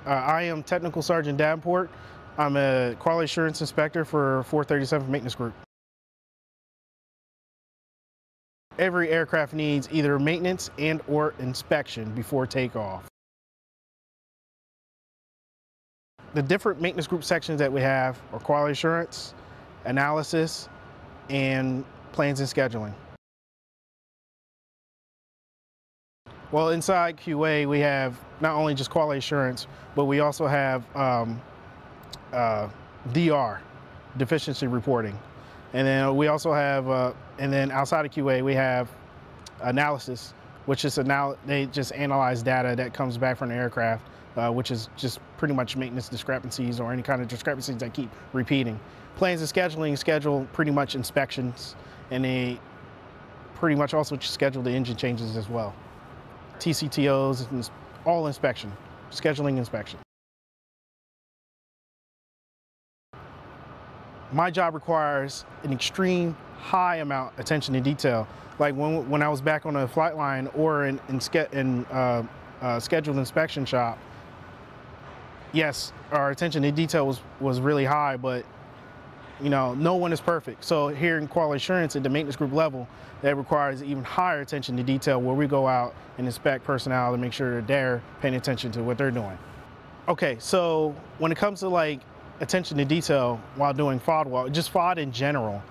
I am Technical Sergeant Davenport. I'm a Quality Assurance Inspector for 437th Maintenance Group. Every aircraft needs either maintenance and or inspection before takeoff. The different maintenance group sections that we have are quality assurance, analysis, and plans and scheduling. Well, inside QA, we have not only just quality assurance, but we also have DR, deficiency reporting. And then we also have, and then outside of QA, we have analysis, which is they just analyze data that comes back from the aircraft, which is just pretty much maintenance discrepancies or any kind of discrepancies that keep repeating. Plans and scheduling schedule pretty much inspections, and they pretty much also schedule the engine changes as well. TCTOs, all inspection, scheduling inspection. My job requires an extreme high amount of attention to detail. Like when I was back on a flight line or in scheduled inspection shop, yes, our attention to detail was really high, but you know, no one is perfect. So here in quality assurance at the maintenance group level, that requires even higher attention to detail, where we go out and inspect personnel to make sure that they're paying attention to what they're doing. Okay, so when it comes to like attention to detail while doing FOD walk, just FOD in general,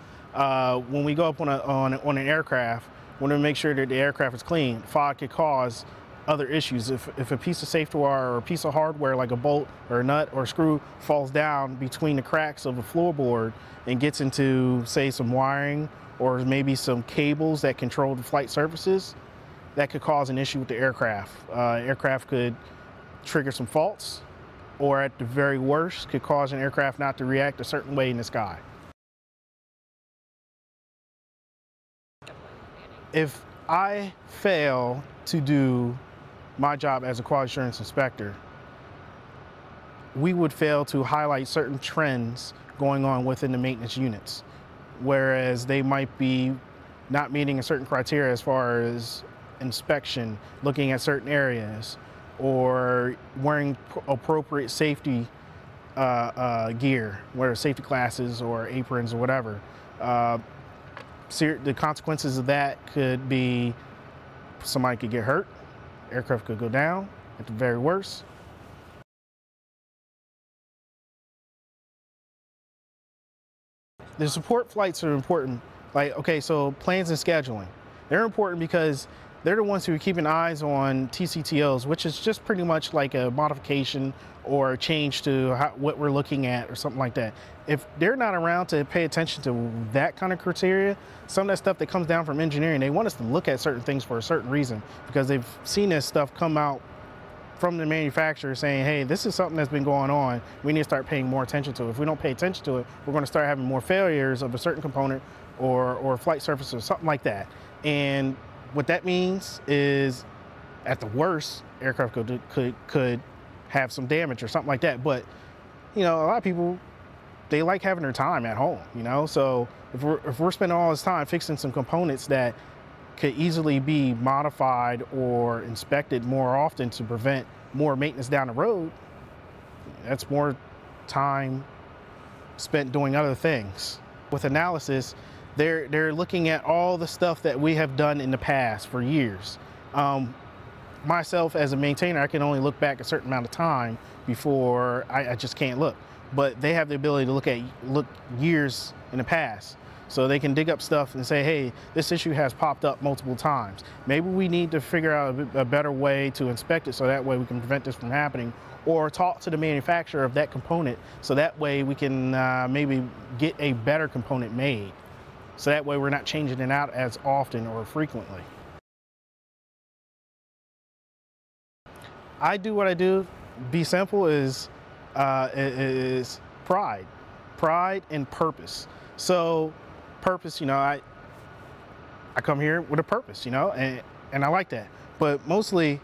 when we go up on an aircraft, we want to make sure that the aircraft is clean. FOD could cause other issues. If a piece of safety wire or a piece of hardware like a bolt or a nut or a screw falls down between the cracks of the floorboard and gets into, say, some wiring or maybe some cables that control the flight surfaces, that could cause an issue with the aircraft. Aircraft could trigger some faults, or at the very worst, could cause an aircraft not to react a certain way in the sky. If I fail to do my job as a quality assurance inspector, we would fail to highlight certain trends going on within the maintenance units, whereas they might be not meeting a certain criteria as far as inspection, looking at certain areas, or wearing appropriate safety gear, whether safety glasses or aprons or whatever. The consequences of that could be somebody could get hurt, aircraft could go down at the very worst. The support flights are important. Like, okay, so plans and scheduling. They're important because they're the ones who are keeping eyes on TCTOs, which is just pretty much like a modification or a change to what we're looking at or something like that. If they're not around to pay attention to that kind of criteria, some of that stuff that comes down from engineering, they want us to look at certain things for a certain reason because they've seen this stuff come out from the manufacturer saying, hey, this is something that's been going on. We need to start paying more attention to it. If we don't pay attention to it, we're going to start having more failures of a certain component or flight surface or something like that. And what that means is, at the worst, aircraft could have some damage or something like that. But you know, a lot of people, they like having their time at home. You know, so if we're spending all this time fixing some components that could easily be modified or inspected more often to prevent more maintenance down the road, that's more time spent doing other things. With analysis, they're looking at all the stuff that we have done in the past for years. Myself as a maintainer, I can only look back a certain amount of time before I just can't look. But they have the ability to look years in the past. So they can dig up stuff and say, hey, this issue has popped up multiple times. Maybe we need to figure out a better way to inspect it so that way we can prevent this from happening, or talk to the manufacturer of that component so that way we can maybe get a better component made. So that way we're not changing it out as often or frequently. I do what I do. Be simple is pride and purpose. So purpose, you know, I come here with a purpose, you know, and I like that. But mostly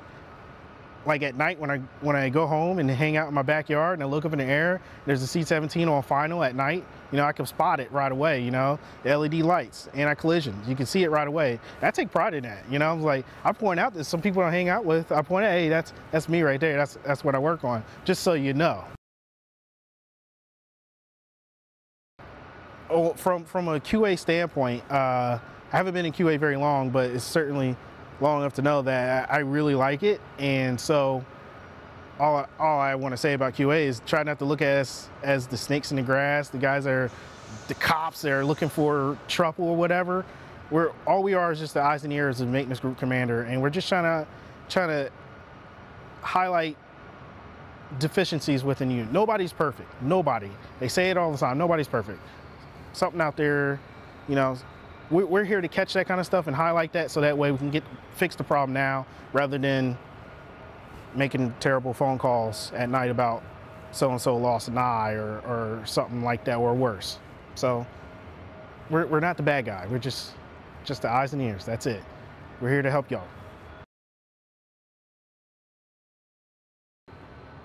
like at night when I go home and hang out in my backyard and I look up in the air, there's a C-17 on final at night, you know, I can spot it right away, you know, the LED lights, anti-collisions, you can see it right away. I take pride in that, you know, like I point out that some people I hang out with, I point out, hey, that's me right there, that's what I work on, just so you know. Oh, from a QA standpoint, I haven't been in QA very long, but it's certainly long enough to know that I really like it. And so all I want to say about QA is try not to look at us as the snakes in the grass, the guys that are the cops that are looking for trouble or whatever. All we are is just the eyes and ears of the maintenance group commander, and we're just trying to highlight deficiencies within you. Nobody's perfect. Nobody. They say it all the time. Nobody's perfect. Something out there, you know, we're here to catch that kind of stuff and highlight that so that way we can fix the problem now rather than making terrible phone calls at night about so-and-so lost an eye or something like that or worse. So we're not the bad guy. We're just the eyes and ears. That's it. We're here to help y'all.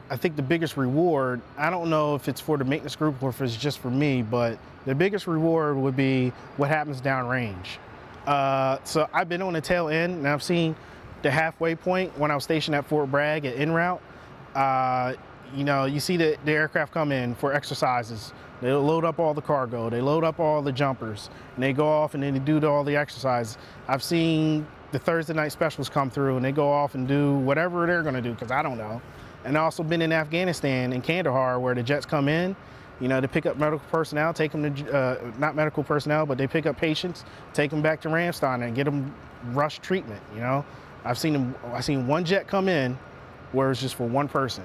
I think the biggest reward, I don't know if it's for the maintenance group or if it's just for me, but the biggest reward would be what happens downrange. So I've been on the tail end and I've seen the halfway point when I was stationed at Fort Bragg at en route. You know, you see the aircraft come in for exercises. They load up all the cargo, they load up all the jumpers, and they go off and then they do all the exercises. I've seen the Thursday night specials come through and they go off and do whatever they're gonna do, because I don't know. And I've also been in Afghanistan, in Kandahar, where the jets come in, you know, to pick up medical personnel, take them to, not medical personnel, but they pick up patients, take them back to Ramstein and get them rush treatment, you know. I've seen one jet come in where it's just for one person.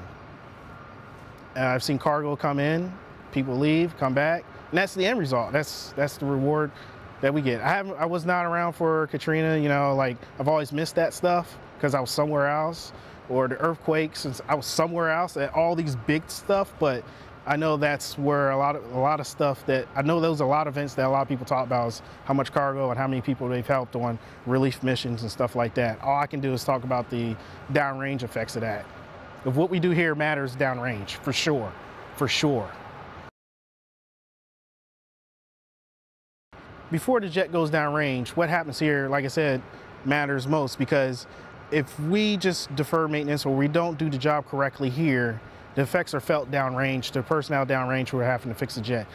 I've seen cargo come in, people leave, come back, and that's the end result. That's the reward that we get. I was not around for Katrina, you know, like I've always missed that stuff because I was somewhere else, or the earthquakes, since I was somewhere else at all these big stuff, but I know that's where a lot of stuff that, I know there was a lot of events that a lot of people talk about is how much cargo and how many people they've helped on relief missions and stuff like that. All I can do is talk about the downrange effects of that. If what we do here matters downrange, for sure, for sure. Before the jet goes downrange, what happens here, like I said, matters most, because if we just defer maintenance or we don't do the job correctly here, the effects are felt downrange, the personnel downrange who are having to fix the jet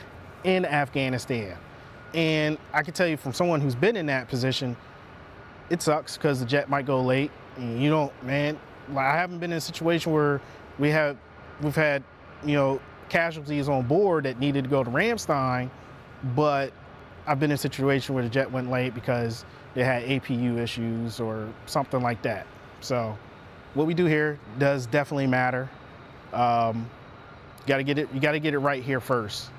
in Afghanistan. And I can tell you from someone who's been in that position, it sucks because the jet might go late. And you don't, man, I haven't been in a situation where we've had, you know, casualties on board that needed to go to Ramstein, but I've been in a situation where the jet went late because they had APU issues or something like that. So what we do here does definitely matter. You gotta get it right here first.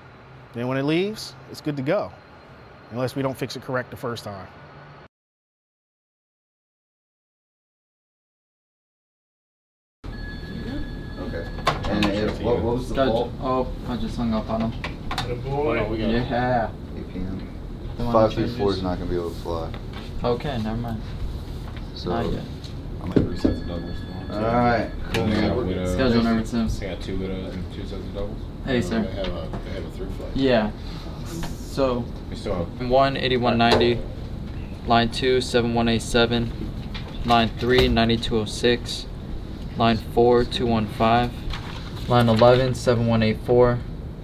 Then when it leaves, it's good to go, unless we don't fix it correct the first time. Okay. And what was the fault? Oh, I just hung up on him. Boy. Yeah. 8 p.m. 534 is not going to be able to fly. Okay, never mind. So, Not yet. I'm Three sets of doubles. Alright, cool, man. Schedule never Sims. I got 2 widows and 2 sets of doubles. Hey, sir. They have a through flight. Yeah. So, We still have 1, 8190. Line 2, 7187. Line 3, 9206. Line 4, 215. Line 11, 7184.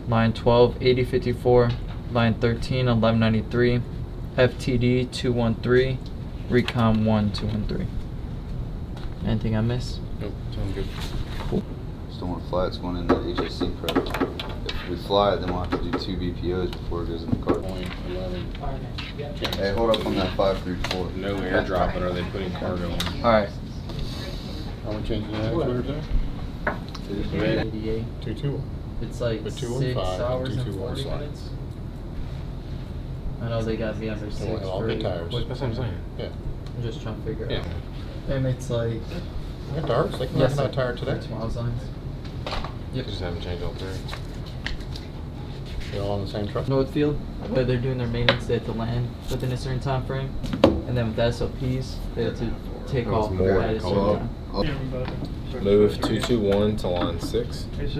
Line 12, 8054. Line 13, 1193. FTD 213. Recon 1, 213. Anything I missed? Nope, sounds good. Cool. Still want to fly, it's going in the HSC prep. If we fly it, then we'll have to do 2 BPOs before it goes in the cargo. Point 11. Hey, hold up on that 534. No airdrop, but are they putting cargo on? Alright. Are we changing that Twitter today? 88. 221. It's like But 6 215 hours and 221 40 slide. minutes. I know they got me under 6 All for good tires. quick. That's what I'm saying. Yeah. I'm just trying to figure Yeah. out. And it's like... We got tires. They can Yes, knock out a tire today. That's miles lines. Yep. Just haven't changed all three. They all on the same truck? Northfield, where they're doing their maintenance, they have to land within a certain time frame. And then with the SOPs, they have to take Oh, it's off more at a certain cold. time. Move 221 to line 6. It's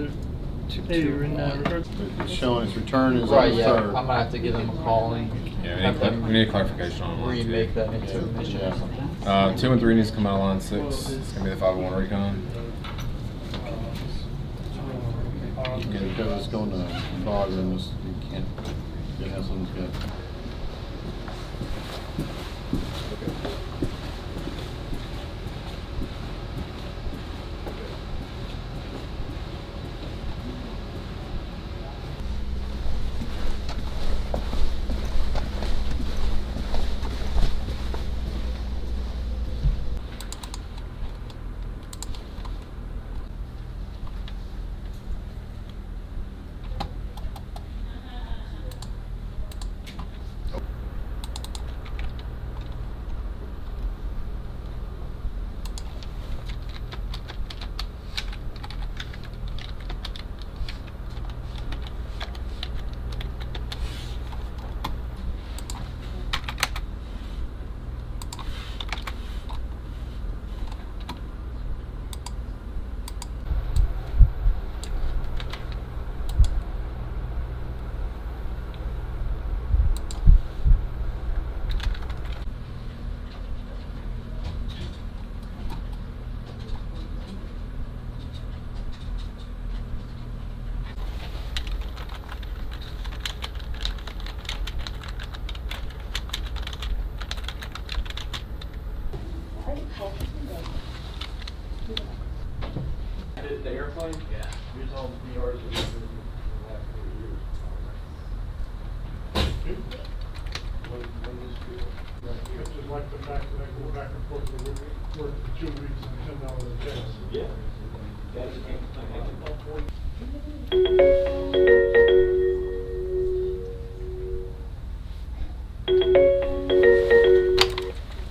showing its return is Right, on the yeah. 3rd. I'm gonna have to give them a call and Yeah, we need clarification on line 2. remake that into a mission or something. 2 and 3 needs to come out of line 6. It's gonna be the 501 recon. Because it's going to Squadron, you can't get how someone's got. The airplane? Yeah. Here's all the PRs that we've been in the last 4 years. It's just like the fact that I go back and forth to work for 2 weeks and $10 a day. Yeah.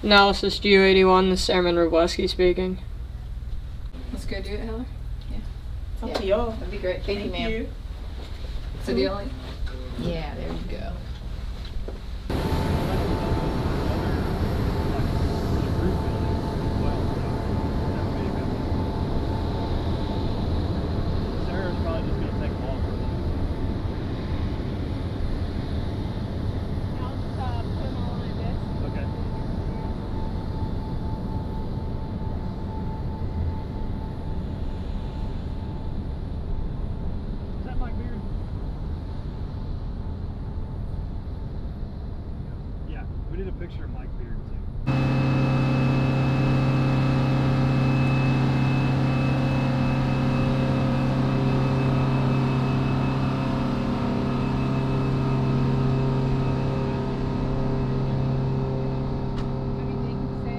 Analysis GU81, this is Airman Robleski speaking. Let's go do it, Heller. Yeah. It's up to y'all. That'd be great. Thank you, ma'am. So the only... Yeah, there you go. Sarah's probably just going to take longer. I'll just put them all on my desk. Okay. Is that Mike Beard? Yeah, we need a picture of Mike Beard too. Everything you say.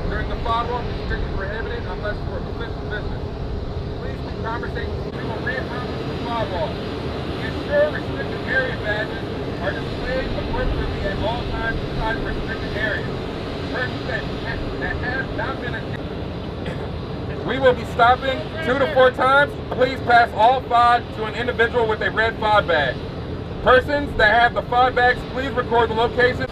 During the follow-up is strictly prohibited unless for official business. Please be conversations. We will reaffirm the follow-up. Ensure restricted area badges are displayed appropriately at all times inside restricted areas. Persons that have not been We will be stopping 2 to 4 times. Please pass all FOD to an individual with a red FOD bag. Persons that have the FOD bags, please record the location.